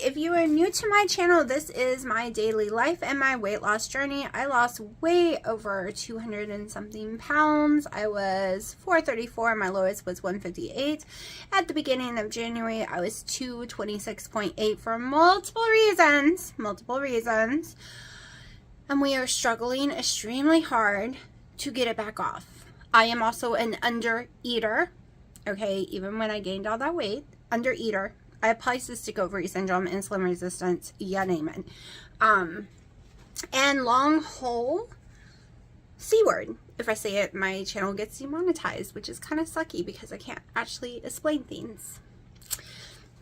if you are new to my channel, this is my daily life and my weight loss journey. I lost way over 200 and something pounds. I was 434, my lowest was 158. At the beginning of January, I was 226.8 for multiple reasons. And we are struggling extremely hard to get it back off. I am also an under-eater. Okay, even when I gained all that weight, under-eater. I have polycystic ovary syndrome, insulin resistance, you name it. And long haul C-word. If I say it, my channel gets demonetized, which is kind of sucky because I can't actually explain things.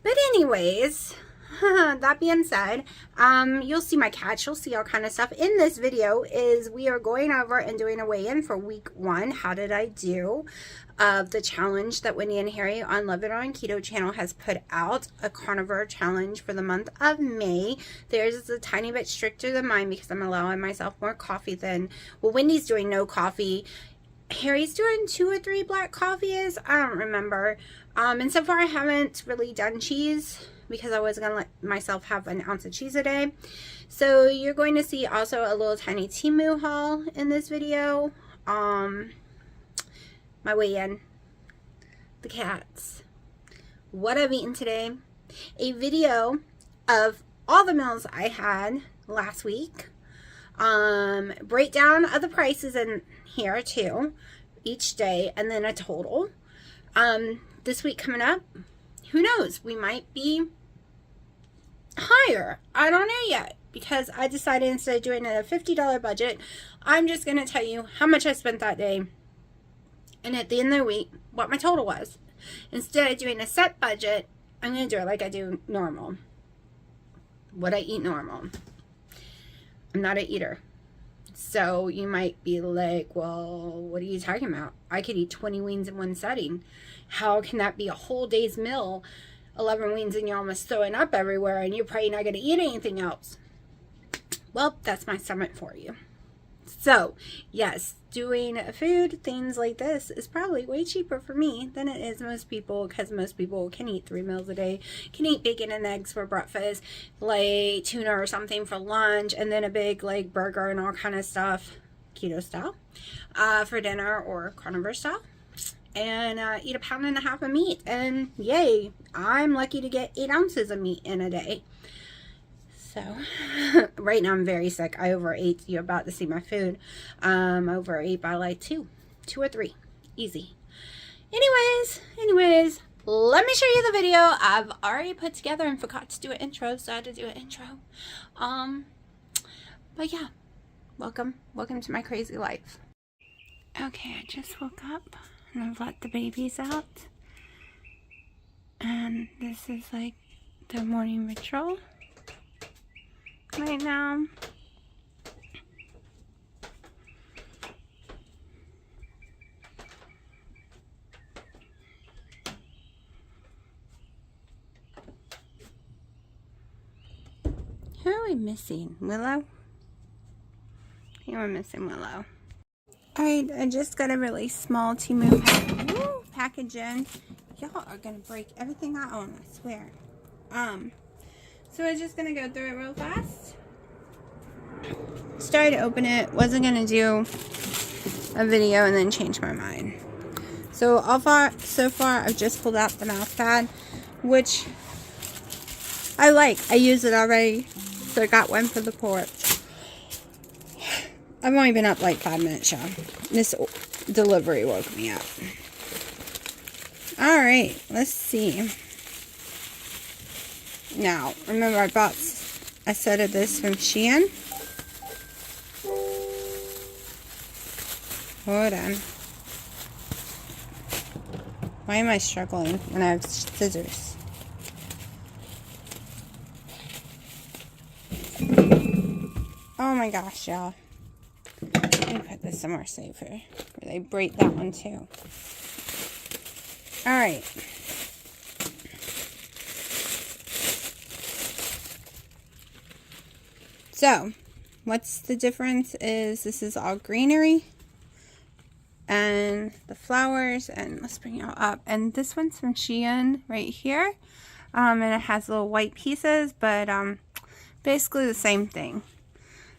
But anyways, that being said, you'll see my catch, you'll see all kind of stuff. In this video is we are going over and doing a weigh-in for week 1. How did I do? Of the challenge that Wendy and Harry on Love It on Keto channel has put out, a carnivore challenge for the month of May. Theirs is a tiny bit stricter than mine because I'm allowing myself more coffee than, well, Wendy's doing no coffee. Harry's doing 2 or 3 black coffees. I don't remember. And so far I haven't really done cheese because I was going to let myself have an ounce of cheese a day. So you're going to see also a little tiny Temu haul in this video. My weigh-in, the cats, what I've eaten today, a video of all the meals I had last week, breakdown of the prices in here too, each day, and then a total. This week coming up, who knows, we might be higher. I don't know yet, because I decided instead of doing a $50 budget, I'm just going to tell you how much I spent that day. And at the end of the week, what my total was. Instead of doing a set budget, I'm going to do it like I do normal. What I eat normal. I'm not an eater. So you might be like, well, what are you talking about? I could eat 20 wings in one setting. How can that be a whole day's meal? 11 wings and you're almost throwing up everywhere and you're probably not going to eat anything else. Well, that's my stomach for you. So, yes, doing food, things like this is probably way cheaper for me than it is most people, because most people can eat 3 meals a day, can eat bacon and eggs for breakfast, like tuna or something for lunch, and then a big like burger and all kind of stuff, keto style, for dinner or carnivore style, and eat 1.5 pounds of meat, and yay, I'm lucky to get 8 ounces of meat in a day. So, right now I'm very sick. I overate. You're about to see my food. Overate by like 2 or 3. Easy. Anyways, let me show you the video I've already put together and forgot to do an intro, so I had to do an intro. But yeah, welcome to my crazy life. Okay, I just woke up and I've let the babies out. And this is like the morning ritual. Right now, who are we missing? Willow? You are missing Willow. Alright, I just got a really small Temu package in. Y'all are gonna break everything I own, I swear. So I'm just going to go through it real fast. Started to open it. Wasn't going to do a video and then change my mind. So far, I've just pulled out the mouth pad, which I like. I use it already. So I got one for the porch. I've only been up like 5 minutes, y'all. This delivery woke me up. Alright, let's see. Now, remember I bought a set of this from Shein. Hold on. Why am I struggling when I have scissors? Oh my gosh, y'all. Let me put this somewhere safer. Where they break that one too. Alright. So, what's the difference is this is all greenery and the flowers, and let's bring it all up. And this one's from Shein right here. And it has little white pieces, but basically the same thing.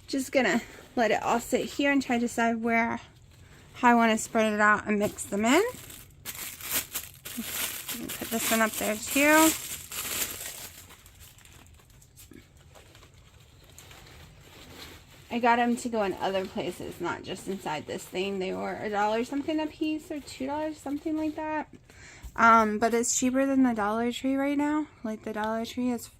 Just gonna let it all sit here and try to decide how I want to spread it out and mix them in. Put this one up there too. I got them to go in other places, not just inside this thing. They were $1 something a piece or $2, something like that. But it's cheaper than the Dollar Tree right now. Like the Dollar Tree is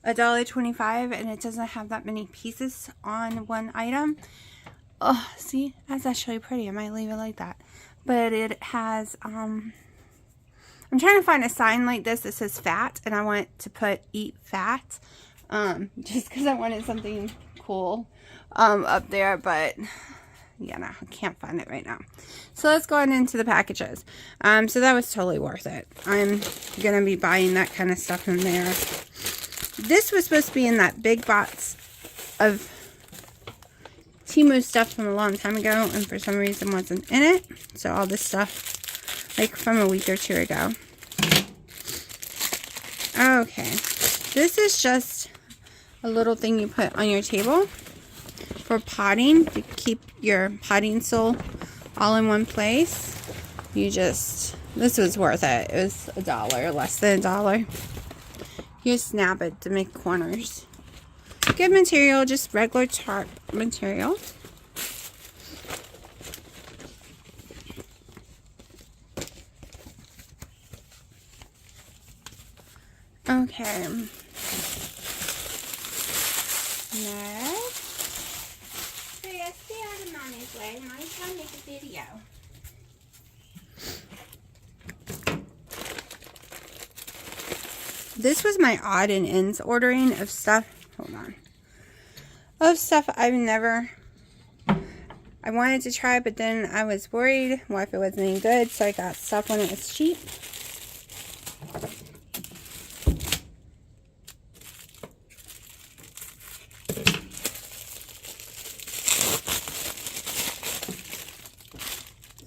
$1.25 and it doesn't have that many pieces on one item. Oh, see, that's actually pretty. I might leave it like that. But it has, I'm trying to find a sign like this that says fat, and I want to put eat fat, just because I wanted something cool up there, but yeah, no, I can't find it right now. So let's go on into the packages. So that was totally worth it. I'm gonna be buying that kind of stuff in there. This was supposed to be in that big box of Temu stuff from a long time ago, and for some reason wasn't in it. So all this stuff, like from a week or two ago. Okay, this is just a little thing you put on your table for potting, to keep your potting stool all in one place. This was worth it. It was $1, less than $1. You snap it to make corners. Good material, just regular tarp material. Okay. Next. So yeah, stay out of Mommy's way. Mommy's trying to make a video. This was my odd and ends ordering of stuff. Hold on. Of stuff I wanted to try, but then I was worried if it wasn't any good, so I got stuff when it was cheap.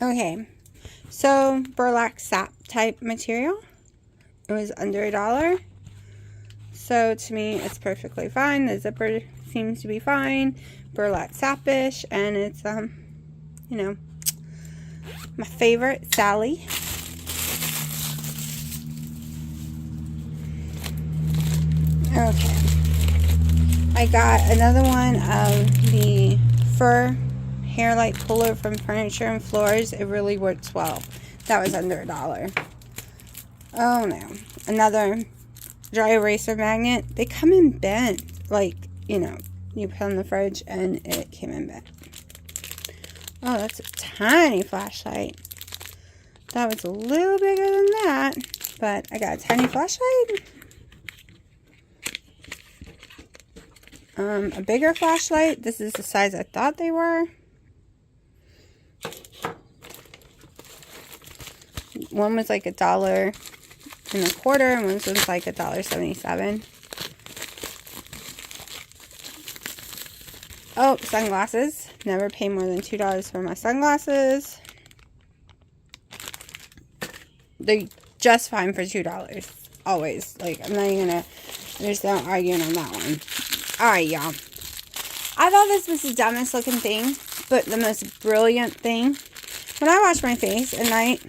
Okay, so burlap sap type material. It was under $1. So to me, it's perfectly fine. The zipper seems to be fine. Burlap sap-ish, and it's you know, my favorite, Sally. Okay, I got another one of the fur hair light puller from Furniture and Floors. It really works well. That was under $1. Oh no, another dry eraser magnet. They come in bent, like, you know, you put on the fridge and it came in bent. Oh, that's a tiny flashlight. That was a little bigger than that, but I got a tiny flashlight. A bigger flashlight. This is the size I thought they were. One was like $1.25, and one was like $1.77. Oh, sunglasses. Never pay more than $2 for my sunglasses. They're just fine for $2. Always. Like, I'm not even gonna, there's no arguing on that one. Alright, y'all. I thought this was the dumbest looking thing, but the most brilliant thing. When I wash my face at night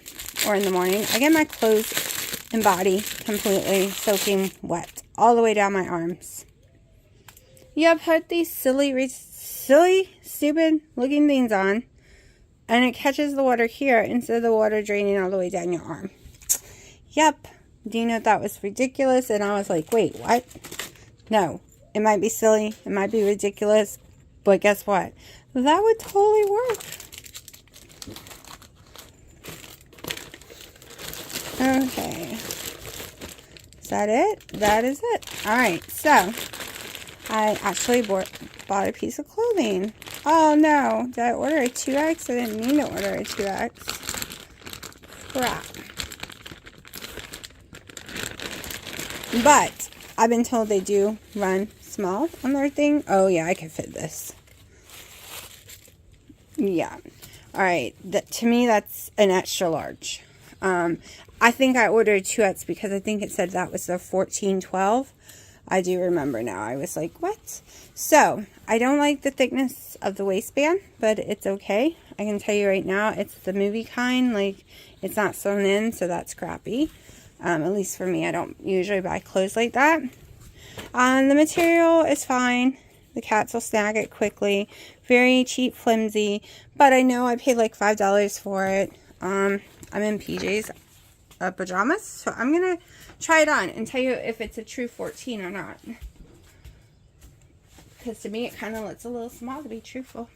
or in the morning, I get my clothes and body completely soaking wet all the way down my arms. You put these silly, stupid looking things on, and it catches the water here instead of the water draining all the way down your arm. Yep. Dina thought was ridiculous, and I was like, wait, what? No. It might be silly, it might be ridiculous, but guess what? That would totally work. Okay. Is that it? That is it. Alright, so I actually bought a piece of clothing. Oh no, did I order a 2X? I didn't mean to order a 2X. Crap. But I've been told they do run small on their thing. Oh yeah, I could fit this. Yeah. Alright, to me that's an extra large. I think I ordered 2X because I think it said that was the 1412. I do remember now. I was like, what? So, I don't like the thickness of the waistband, but it's okay. I can tell you right now, it's the movie kind. Like, it's not sewn in, so that's crappy. At least for me, I don't usually buy clothes like that. The material is fine. The cats will snag it quickly. Very cheap, flimsy. But I know I paid like $5 for it. I'm in PJs, pajamas. So I'm going to try it on and tell you if it's a true 14 or not. Because to me, it kind of looks a little small, to be truthful.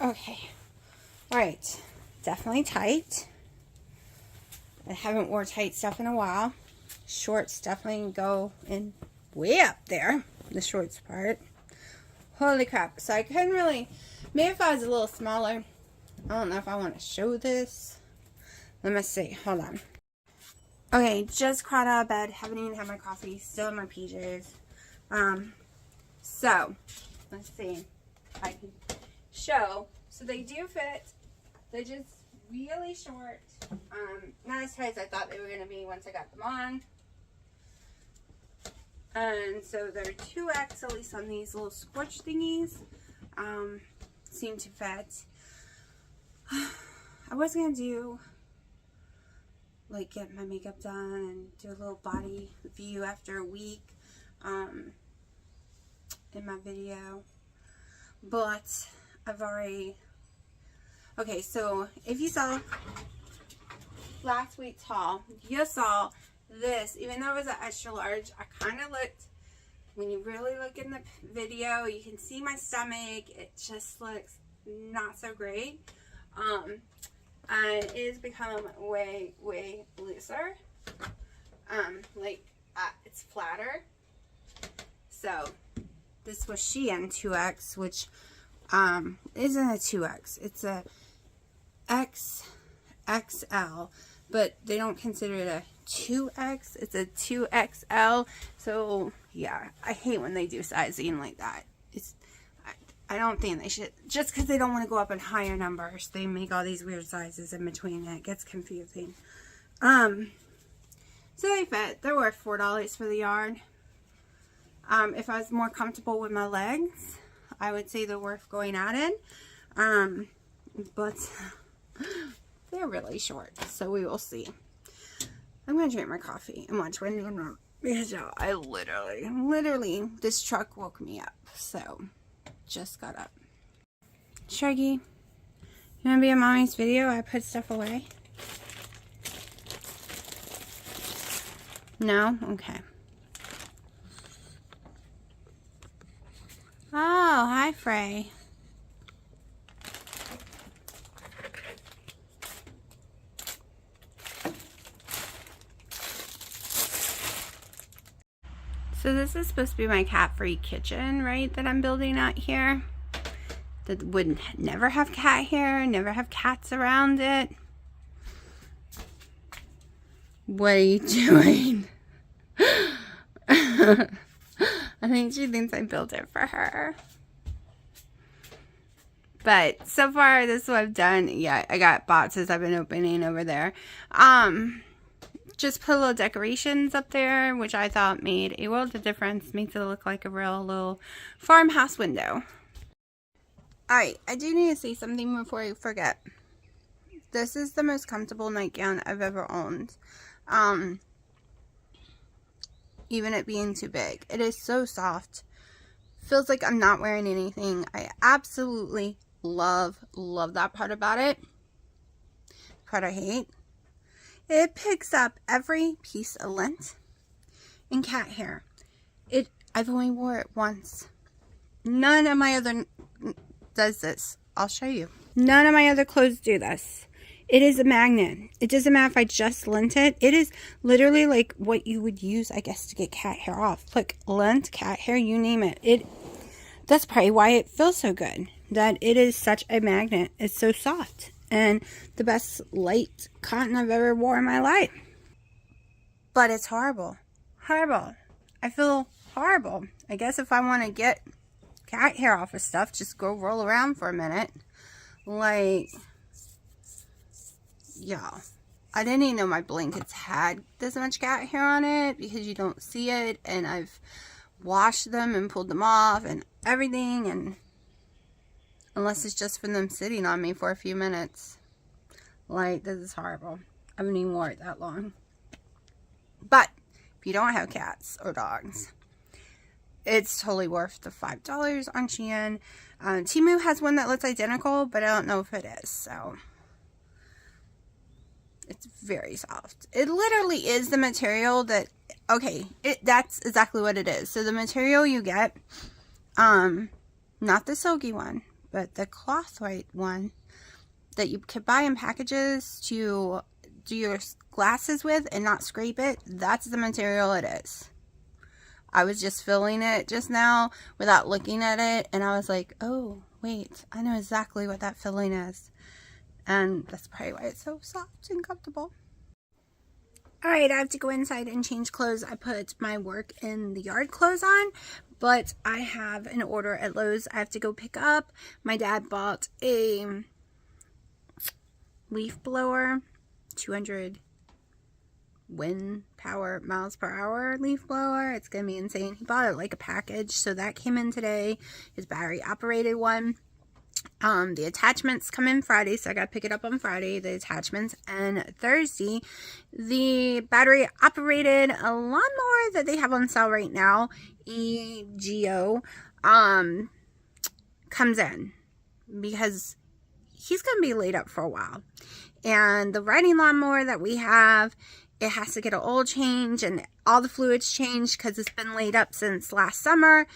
Okay. Alright. Definitely tight. I haven't wore tight stuff in a while. Shorts definitely go in way up there. The shorts part. Holy crap. So I couldn't really... Maybe if I was a little smaller. I don't know if I want to show this. Let me see. Hold on. Okay, just crawled out of bed. Haven't even had my coffee. Still in my PJs. So, let's see if I can show. So they do fit. They're just really short. Not as tight as I thought they were going to be once I got them on. And so they're 2X, at least on these little scorch thingies. Seem to fit. I was going to do, like, get my makeup done and do a little body view after a week in my video. But I've already... Okay, so if you saw last week's haul, you saw this. Even though it was an extra large, I kind of looked, when you really look in the video, you can see my stomach. It just looks not so great. And it has become way, way looser. It's flatter. So, this was Shein 2X, which isn't a 2X. It's a XXL, but they don't consider it a 2X. It's a 2XL. So yeah, I hate when they do sizing like that. I don't think they should, just because they don't want to go up in higher numbers, they make all these weird sizes in between and it gets confusing. So they fit. They're worth $4 for the yard. If I was more comfortable with my legs, I would say they're worth going out in. But they're really short, so we will see. I'm going to drink my coffee and watch Wendy and Rob, because I literally, this truck woke me up, so just got up. Shuggy, you want to be in Mommy's video? I put stuff away. No? Okay. Oh, hi, Frey. So this is supposed to be my cat-free kitchen, right, that I'm building out here. That would never have cat hair, never have cats around it. What are you doing? I think she thinks I built it for her. But so far, this is what I've done. Yeah, I got boxes I've been opening over there. Just put little decorations up there, which I thought made a world of difference. Makes it look like a real little farmhouse window. Alright, I do need to say something before I forget. This is the most comfortable nightgown I've ever owned. Even it being too big. It is so soft. Feels like I'm not wearing anything. I absolutely love that part about it. Part I hate. It picks up every piece of lint and cat hair. I've only wore it once. None of my other does this. I'll show you. None of my other clothes do this. It is a magnet. It doesn't matter if I just lint it. It is literally like what you would use, I guess, to get cat hair off. Like lint, cat hair, you name it. That's probably why it feels so good. That it is such a magnet. It's so soft. And the best light cotton I've ever worn in my life. But it's horrible. Horrible. I feel horrible. I guess if I want to get cat hair off of stuff, just go roll around for a minute. Like, y'all, I didn't even know my blankets had this much cat hair on it because you don't see it, and I've washed them and pulled them off and everything, and unless it's just from them sitting on me for a few minutes. Like, this is horrible. I haven't even worn it that long. But if you don't have cats or dogs, it's totally worth the $5 on Shein. Temu has one that looks identical, but I don't know if it is, so it's very soft. It literally is the material that, okay, that's exactly what it is. So the material you get, not the silky one, but the cloth white one that you could buy in packages to do your glasses with and not scrape it, that's the material it is. I was just feeling it just now without looking at it, and I was like, oh, wait, I know exactly what that feeling is. And that's probably why it's so soft and comfortable. Alright, I have to go inside and change clothes. I put my work in the yard clothes on, but I have an order at Lowe's I have to go pick up. My dad bought a leaf blower, 200 wind power miles per hour leaf blower. It's gonna be insane. He bought it like a package, so that came in today. His battery operated one. The attachments come in Friday, so I gotta pick it up on Friday, the attachments, and Thursday the battery operated a lawnmower that they have on sale right now, EGO, comes in because he's gonna be laid up for a while. And the riding lawnmower that we have, it has to get an oil change and all the fluids changed because it's been laid up since last summer,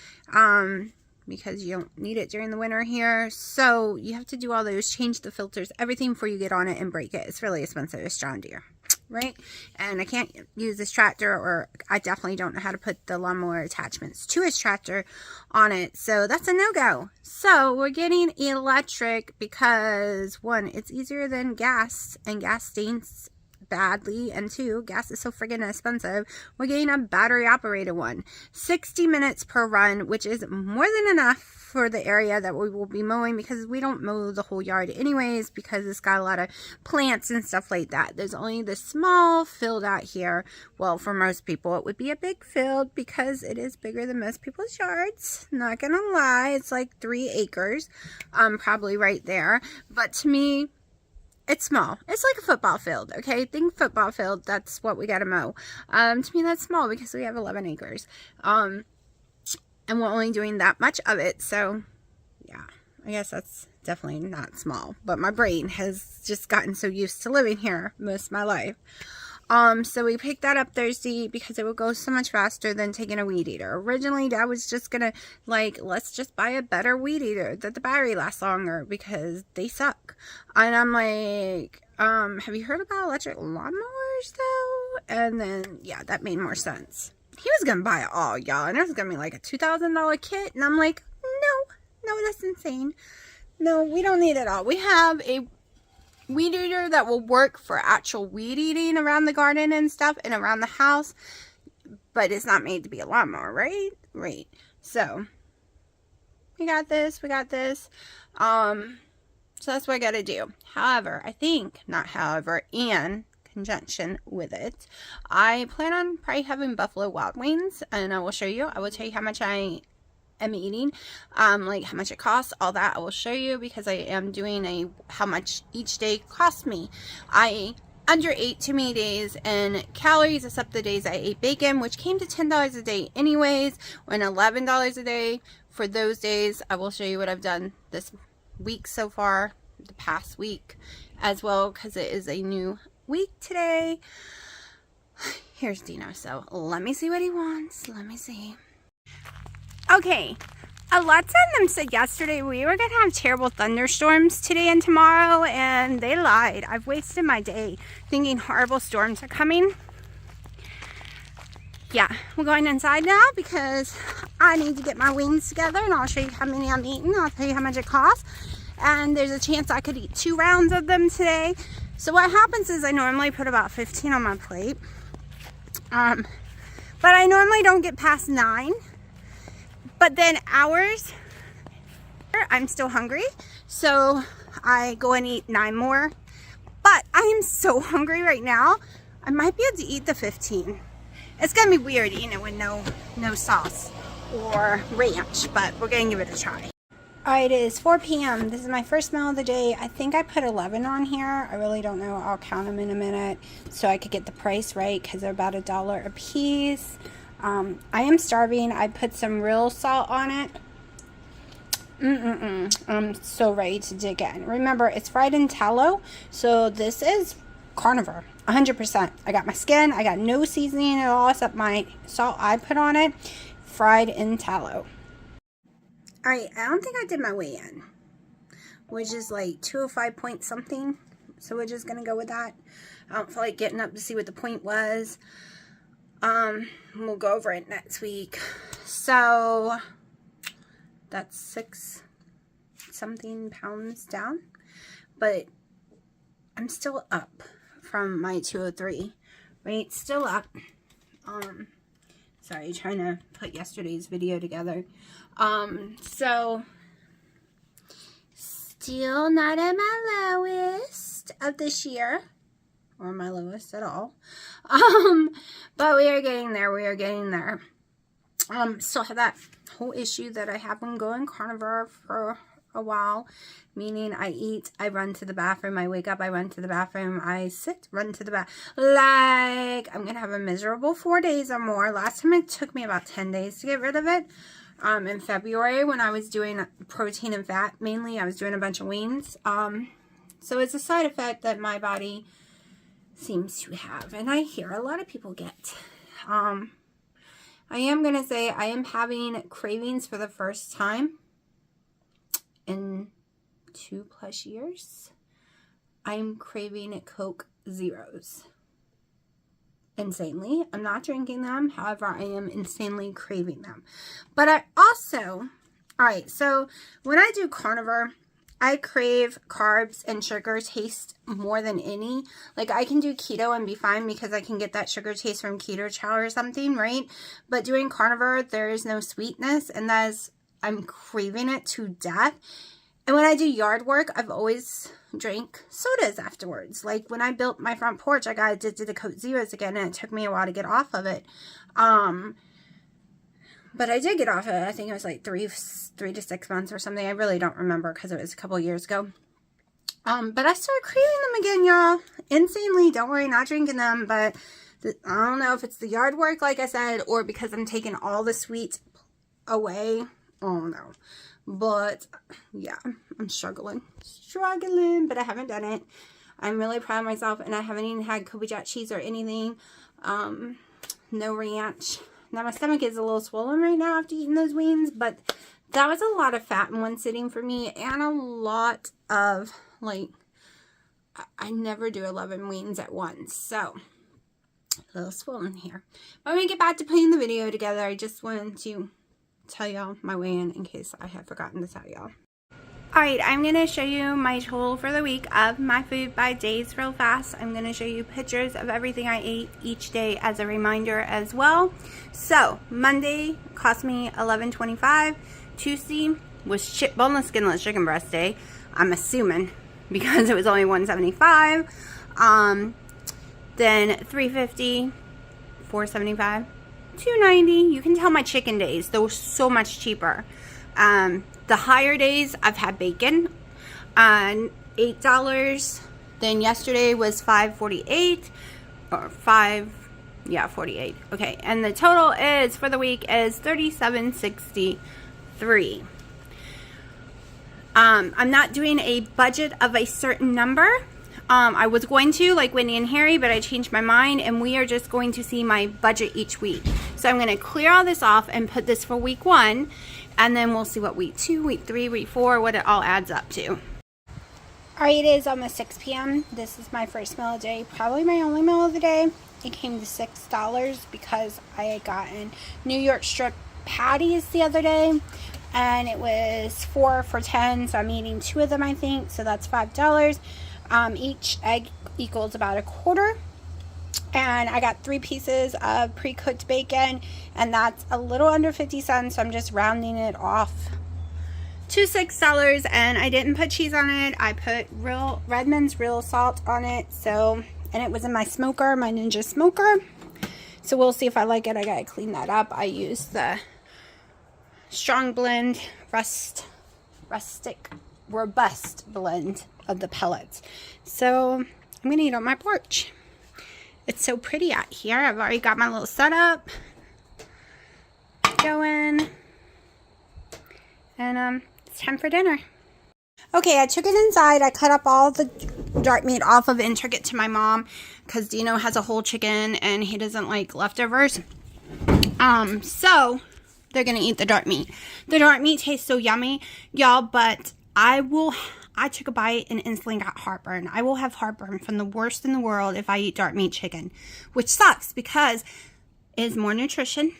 because you don't need it during the winter here. So you have to do all those, change the filters, everything before you get on it and break it. It's really expensive. It's John Deere, right? And I can't use this tractor, or I definitely don't know how to put the lawnmower attachments to his tractor on it. So that's a no-go. So we're getting electric because, one, it's easier than gas, and gas stinks badly, and two, gas is so friggin' expensive. We're getting a battery operated one, 60 minutes per run, which is more than enough for the area that we will be mowing, because we don't mow the whole yard anyways, because it's got a lot of plants and stuff like that. There's only this small field out here. Well, for most people it would be a big field because it is bigger than most people's yards, not gonna lie. It's like 3 acres, probably right there, but to me it's small. It's like a football field, okay? Think football field, that's what we gotta mow. To me, that's small because we have 11 acres. And we're only doing that much of it, so yeah, I guess that's definitely not small. But my brain has just gotten so used to living here most of my life. So we picked that up Thursday because it would go so much faster than taking a weed eater. Originally, Dad was just gonna, like, let's just buy a better weed eater that the battery lasts longer because they suck. And I'm like, have you heard about electric lawnmowers though? And then, yeah, that made more sense. He was gonna buy it all, y'all, and it was gonna be like a $2,000 kit. And I'm like, no, that's insane. No, we don't need it all. We have a weed eater that will work for actual weed eating around the garden and stuff and around the house, but it's not made to be a lawnmower, right? So we got this, so that's what I gotta do. However, in conjunction with it, I plan on probably having Buffalo Wild Wings, and I will show you. I will tell you how much I am eating, like how much it costs, all that I will show you, because I am doing how much each day costs me. I underate too many days in calories, except the days I ate bacon, which came to $10 a day anyways, and $11 a day for those days. I will show you what I've done this week so far, the past week as well, because it is a new week today. Here's Dino, so let me see what he wants. Let me see. Okay, Alexa and them said yesterday we were going to have terrible thunderstorms today and tomorrow, and they lied. I've wasted my day thinking horrible storms are coming. Yeah, we're going inside now because I need to get my wings together, and I'll show you how many I'm eating. I'll tell you how much it costs, and there's a chance I could eat 2 rounds of them today. So what happens is I normally put about 15 on my plate, but I normally don't get past 9. But then hours, I'm still hungry, so I go and eat 9 more. But I am so hungry right now. I might be able to eat the 15. It's gonna be weird eating it with no sauce or ranch, but we're gonna give it a try. Alright, it is 4 p.m. This is my first meal of the day. I think I put 11 on here. I really don't know. I'll count them in a minute so I could get the price right because they're about $1 a piece. I am starving. I put some real salt on it. I'm so ready to dig in. Remember, it's fried in tallow, so this is Carnivore, 100%. I got my skin. I got no seasoning at all except my salt I put on it. Fried in tallow. Alright, I don't think I did my weigh-in, which is like 205 point something, so we're just gonna go with that. I don't feel like getting up to see what the point was. We'll go over it next week. So that's 6 something pounds down, but I'm still up from my 203, right? Still up. Sorry, trying to put yesterday's video together. So still not at my lowest of this year, or my lowest at all. But we are getting there. We are getting there. Still have that whole issue that I have been going carnivore for a while, meaning I eat, I run to the bathroom, I wake up, I run to the bathroom, I sit, run to the bath. Like, I'm gonna have a miserable 4 days or more. Last time it took me about 10 days to get rid of it. In February when I was doing protein and fat, mainly I was doing a bunch of weans. So it's a side effect that my body seems to have, and I hear a lot of people get. I am going to say I am having cravings for the first time in 2+ years. I'm craving Coke Zeros. Insanely. I'm not drinking them. However, I am insanely craving them. But I also, alright, so when I do carnivore, I crave carbs and sugar taste more than any. Like, I can do keto and be fine because I can get that sugar taste from keto chow or something, right? But doing carnivore, there is no sweetness, and that is, I'm craving it to death. And when I do yard work, I've always drank sodas afterwards. Like, when I built my front porch, I got addicted to Coke Zeros again, and it took me a while to get off of it. But I did get off of it. I think it was like 3 to 6 months or something. I really don't remember because it was a couple years ago. But I started craving them again, y'all. Insanely. Don't worry, not drinking them. But I don't know if it's the yard work, like I said, or because I'm taking all the sweet away. Oh, no. But, yeah, I'm struggling. But I haven't done it. I'm really proud of myself, and I haven't even had Kobe Jack cheese or anything. No ranch. Now, my stomach is a little swollen right now after eating those wings, but that was a lot of fat in one sitting for me, and a lot of, like, I never do 11 wings at once, so a little swollen here. But when we get back to putting the video together, I just wanted to tell y'all my weigh-in in case I had forgotten to tell y'all. Alright, I'm going to show you my total for the week of my food by days real fast. I'm going to show you pictures of everything I ate each day as a reminder as well. So, Monday cost me $11.25. Tuesday was boneless, skinless chicken breast day. I'm assuming because it was only $1.75. Then $3.50, $4.75. $2.90. You can tell my chicken days, they're so much cheaper. The higher days I've had bacon on $8. Then yesterday was $5.48 or $48. Okay, and the total is for the week is $37.63. I'm not doing a budget of a certain number. I was going to, like Whitney and Harry, but I changed my mind, and we are just going to see my budget each week. So I'm going to clear all this off and put this for week 1, and then we'll see what week 2, week 3, week 4, what it all adds up to. Alright, it is almost 6 p.m. This is my first meal of the day, probably my only meal of the day. It came to $6 because I had gotten New York strip patties the other day, and it was 4 for $10, so I'm eating 2 of them, I think, so that's $5. Each egg equals about a quarter, and I got 3 pieces of pre-cooked bacon, and that's a little under 50 cents, so I'm just rounding it off two $6, and I didn't put cheese on it. I put Redmond's real salt on it. So, and it was in my smoker, my Ninja smoker. So we'll see if I like it. I gotta clean that up. I used the strong blend, robust blend of the pellets. So I'm gonna eat on my porch. It's so pretty out here. I've already got my little setup going, and it's time for dinner. Okay, I took it inside. I cut up all the dark meat off of it and took it to my mom because Dino has a whole chicken and he doesn't like leftovers. So they're gonna eat the dark meat. The dark meat tastes so yummy, y'all, but I took a bite and instantly got heartburn. I will have heartburn from the worst in the world if I eat dark meat chicken, which sucks because it's more nutritional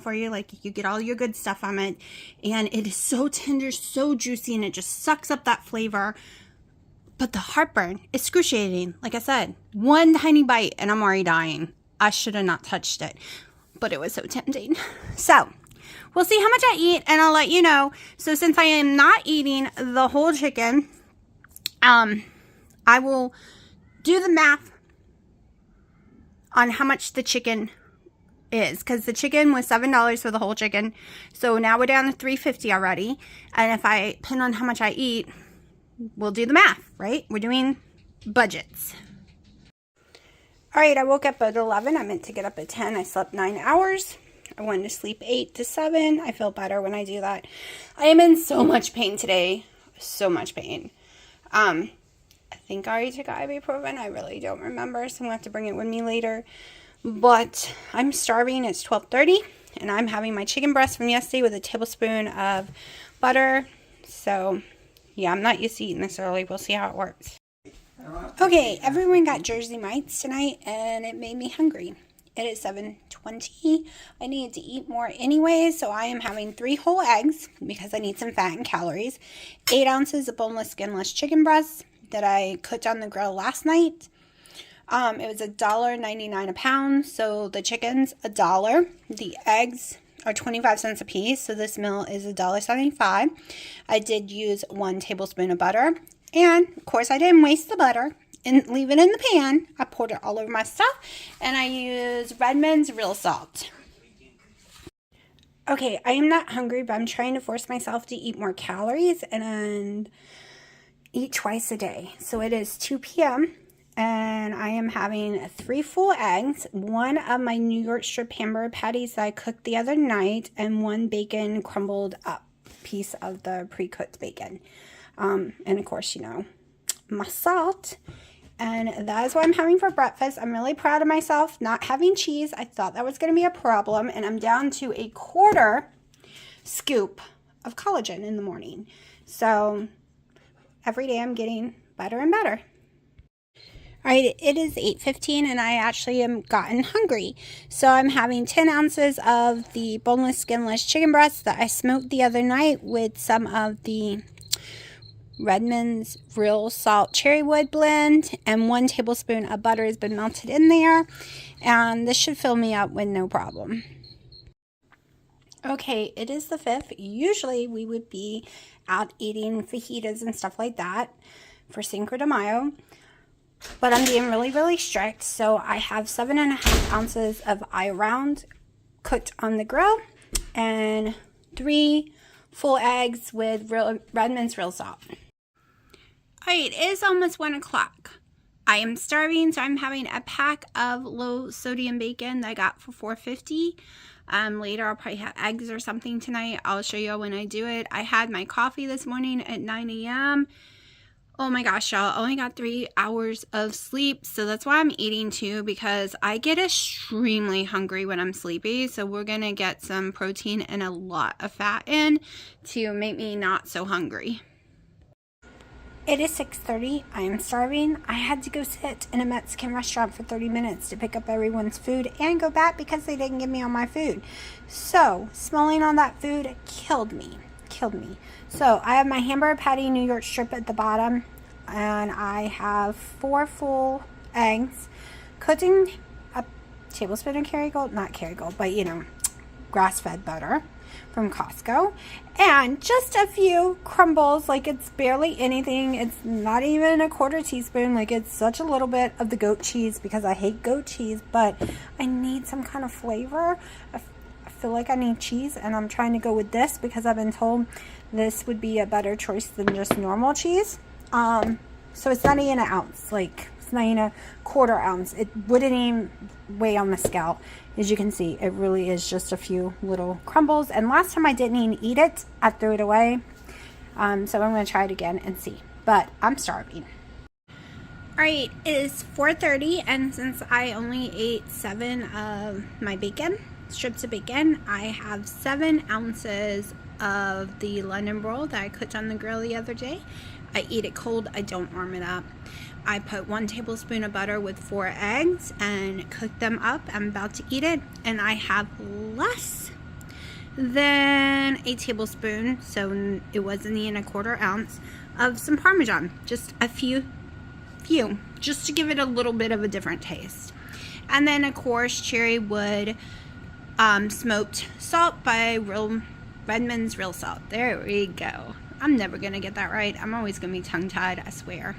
for you. Like, you get all your good stuff from it, and it is so tender, so juicy, and it just sucks up that flavor. But the heartburn, excruciating. Like I said, one tiny bite and I'm already dying. I should have not touched it, but it was so tempting. So we'll see how much I eat, and I'll let you know. So since I am not eating the whole chicken, I will do the math on how much the chicken is, because the chicken was $7 for the whole chicken. So now we're down to $3.50 already. And if I pin on how much I eat, we'll do the math, right? We're doing budgets. All right, I woke up at 11. I meant to get up at 10. I slept 9 hours. I wanted to sleep 8 to 7. I feel better when I do that. I am in so much pain today. So much pain. I think I already took ibuprofen. I really don't remember, so I'm going to have to bring it with me later. But I'm starving. It's 12:30, and I'm having my chicken breast from yesterday with a tablespoon of butter. So, yeah, I'm not used to eating this early. We'll see how it works. Okay, everyone got Jersey Mites tonight, and it made me hungry. It is 7:20. I need to eat more anyway, so I am having 3 whole eggs because I need some fat and calories. 8 ounces of boneless, skinless chicken breasts that I cooked on the grill last night. It was $1.99 a pound, so the chicken's $1. The eggs are 25 cents a piece, so this meal is $1.75. I did use 1 tablespoon of butter, and of course I didn't waste the butter and leave it in the pan. I poured it all over my stuff, and I used Redmond's real salt. Okay, I am not hungry, but I'm trying to force myself to eat more calories and eat twice a day. So it is 2 p.m. and I am having 3 full eggs, 1 of my New York strip hamburger patties that I cooked the other night, and 1 bacon crumbled up piece of the pre-cooked bacon. And of course, you know, my salt. And that is what I'm having for breakfast. I'm really proud of myself not having cheese. I thought that was going to be a problem, and I'm down to a 1/4 scoop of collagen in the morning. So every day I'm getting better and better. All right, it is 8:15, and I actually am gotten hungry. So I'm having 10 ounces of the boneless, skinless chicken breast that I smoked the other night with some of the Redmond's real salt cherry wood blend, and 1 tablespoon of butter has been melted in there, and this should fill me up with no problem. Okay, it is the 5th. Usually we would be out eating fajitas and stuff like that for Cinco de Mayo, but I'm being really, really strict. So I have 7.5 ounces of eye round cooked on the grill, and 3 full eggs with Redmond's real salt. All right, it is almost 1 o'clock. I am starving, so I'm having a pack of low sodium bacon that I got for $4.50. Later I'll probably have eggs or something tonight. I'll show you when I do it. I had my coffee this morning at 9 a.m. Oh my gosh, y'all, I only got 3 hours of sleep, so that's why I'm eating too, because I get extremely hungry when I'm sleepy. So we're gonna get some protein and a lot of fat in to make me not so hungry. It is 6:30. I am starving. I had to go sit in a Mexican restaurant for 30 minutes to pick up everyone's food and go back because they didn't give me all my food. So smelling all that food killed me. So I have my hamburger patty New York strip at the bottom, and I have 4 full eggs cooked in a tablespoon of Kerrygold, not Kerrygold, but you know, grass-fed butter. from Costco, and just a few crumbles, like it's barely anything. It's not even a quarter teaspoon, like it's such a little bit of the goat cheese because I hate goat cheese, but I need some kind of flavor. I feel like I need cheese, and I'm trying to go with this because I've been told this would be a better choice than just normal cheese. So it's not even an ounce, like it's not even a quarter ounce. It wouldn't even weigh on the scale. As you can see, it really is just a few little crumbles. And last time I didn't even eat it, I threw it away. So I'm going to try it again and see. But I'm starving. Alright, it is 4:30, and since I only ate 7 of my bacon, strips of bacon, I have 7 ounces of the London roll that I cooked on the grill the other day. I eat it cold. I don't warm it up. I put 1 tablespoon of butter with 4 eggs and cook them up. I'm about to eat it, and I have less than a tablespoon, so it wasn't even a quarter ounce, of some Parmesan. Just a few, just to give it a little bit of a different taste. And then, of course, cherry wood smoked salt by Redmond's Real Salt. There we go. I'm never going to get that right. I'm always going to be tongue-tied, I swear.